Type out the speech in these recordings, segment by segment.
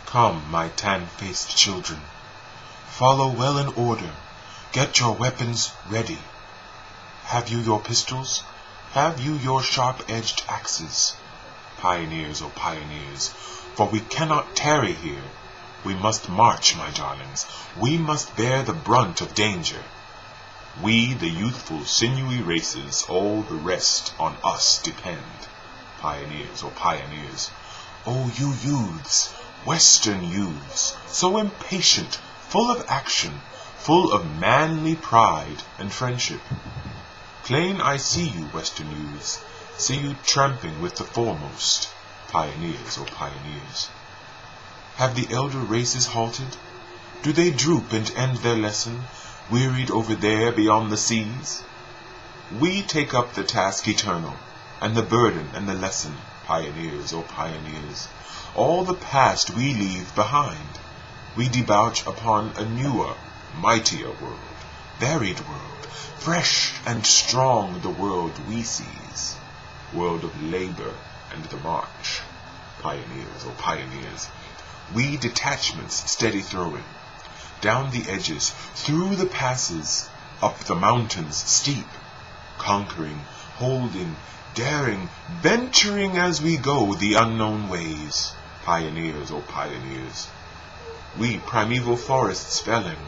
Come, my tan-faced children, follow well in order, get your weapons ready. Have you your pistols? Have you your sharp-edged axes? Pioneers, oh pioneers, for we cannot tarry here. We must march, my darlings, we must bear the brunt of danger. We, the youthful, sinewy races, all the rest on us depend. Pioneers, oh pioneers, oh you youths, Western youths, so impatient, full of action, full of manly pride and friendship. Plain I see you, Western youths, see you tramping with the foremost. Pioneers, oh pioneers. Have the elder races halted? Do they droop and end their lesson, wearied over there beyond the seas? We take up the task eternal, and the burden and the lesson. Pioneers, oh pioneers. All the past we leave behind. We debouch upon a newer, mightier world, varied world, fresh and strong the world we seize. World of labor and the march. Pioneers, oh pioneers. We detachments steady throwing, down the edges, through the passes, up the mountains steep, conquering, holding, daring, venturing as we go the unknown ways. Pioneers, oh pioneers. We primeval forests felling,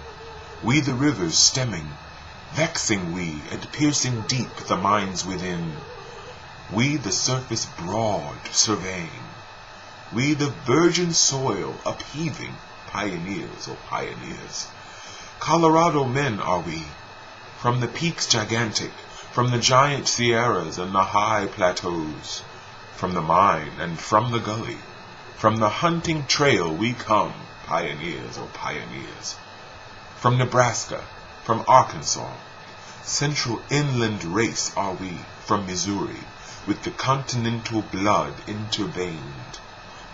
we the rivers stemming, vexing we and piercing deep the minds within. We the surface broad surveying, we the virgin soil upheaving. Pioneers, oh pioneers. Colorado men are we, from the peaks gigantic, from the giant Sierras and the high plateaus, from the mine and from the gully, from the hunting trail we come. Pioneers, oh pioneers. From Nebraska, from Arkansas, central inland race are we, from Missouri, with the continental blood interveined.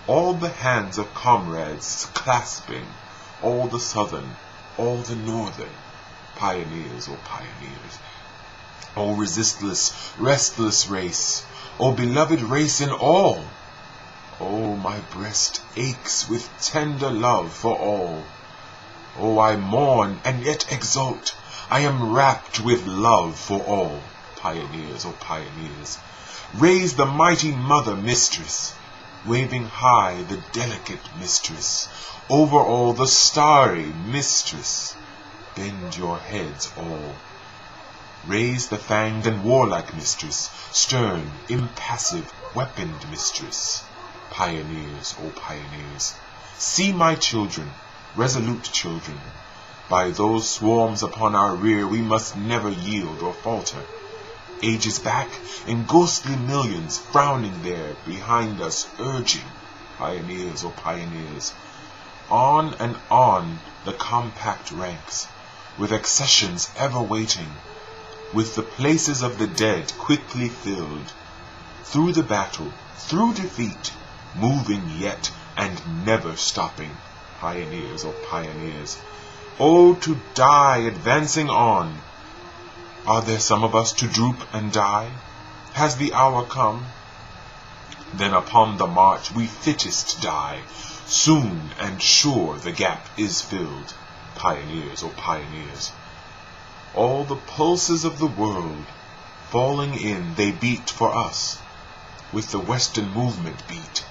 All the hands of comrades clasping, all the southern, all the northern. Pioneers, oh pioneers. O resistless, restless race, O beloved race in all. Oh, my breast aches with tender love for all. Oh, I mourn and yet exult, I am rapt with love for all. Pioneers, oh pioneers. Raise the mighty mother mistress, waving high the delicate mistress, over all the starry mistress. Bend your heads all. Raise the fanged and warlike mistress, stern, impassive, weaponed mistress. Pioneers, oh pioneers. See my children, resolute children. By those swarms upon our rear we must never yield or falter. Ages back, in ghostly millions, frowning there behind us, urging. Pioneers, oh pioneers. On and on the compact ranks, with accessions ever waiting, with the places of the dead quickly filled. Through the battle, through defeat, moving yet and never stopping. Pioneers, oh pioneers. Oh, to die advancing on. Are there some of us to droop and die? Has the hour come? Then upon the march we fittest die. Soon and sure the gap is filled. Pioneers, oh pioneers. All the pulses of the world, falling in, they beat for us, with the Western movement beat,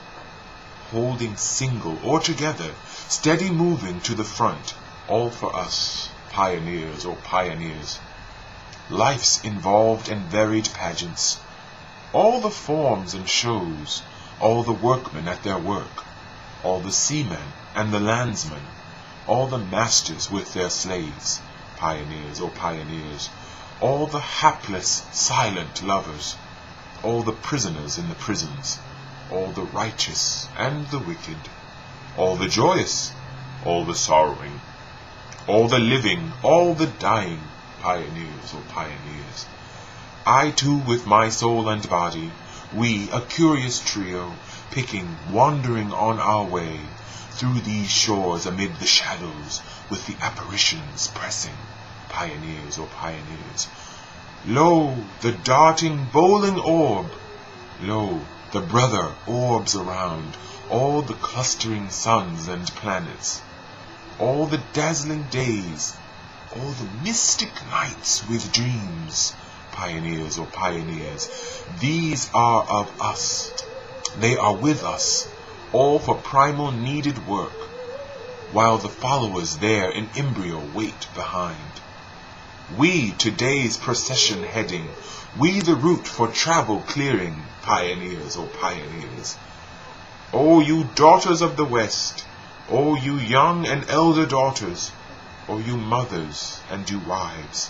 holding single or together, steady moving to the front, all for us. Pioneers, oh pioneers. Life's involved and varied pageants, all the forms and shows, all the workmen at their work, all the seamen and the landsmen, all the masters with their slaves. Pioneers, oh pioneers. All the hapless, silent lovers, all the prisoners in the prisons, all the righteous and the wicked, all the joyous, all the sorrowing, all the living, all the dying. Pioneers, oh pioneers. I too with my soul and body, we, a curious trio, picking, wandering on our way, through these shores amid the shadows, with the apparitions pressing. Pioneers, oh pioneers. Lo, the darting, bowling orb. Lo, the brother orbs around, all the clustering suns and planets, all the dazzling days, all the mystic nights with dreams, pioneers or pioneers, these are of us. They are with us, all for primal needed work, while the followers there in embryo wait behind. We today's procession heading, we the route for travel clearing, pioneers or pioneers. O you daughters of the West, O you young and elder daughters, O you mothers and you wives,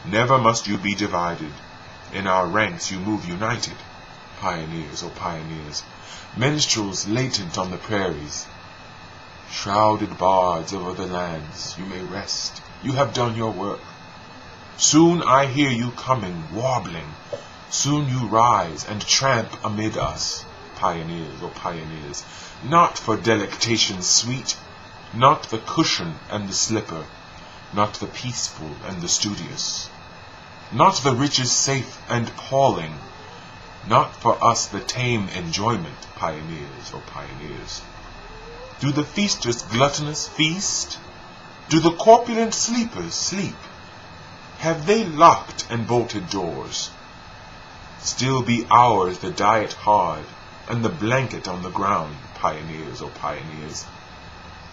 never must you be divided. In our ranks you move united, pioneers or pioneers, minstrels latent on the prairies, shrouded bards over the lands, you may rest, you have done your work. Soon I hear you coming, warbling, soon you rise and tramp amid us, pioneers or pioneers, not for delectation sweet, not the cushion and the slipper, not the peaceful and the studious, not the riches safe and palling, not for us the tame enjoyment, pioneers or pioneers. Do the feasters gluttonous feast? Do the corpulent sleepers sleep? Have they locked and bolted doors? Still be ours the diet hard, and the blanket on the ground, pioneers or pioneers.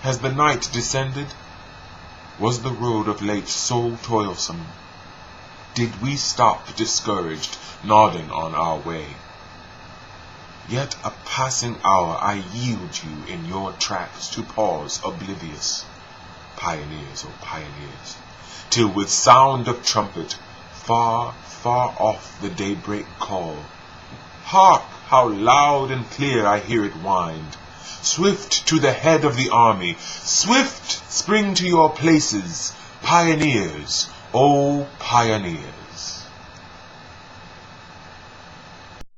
Has the night descended? Was the road of late so toilsome? Did we stop discouraged, nodding on our way? Yet a passing hour I yield you in your tracks to pause oblivious, pioneers or pioneers, till with sound of trumpet, far, far off the daybreak call. Hark, how loud and clear I hear it wind. Swift to the head of the army, swift spring to your places, pioneers, O pioneers.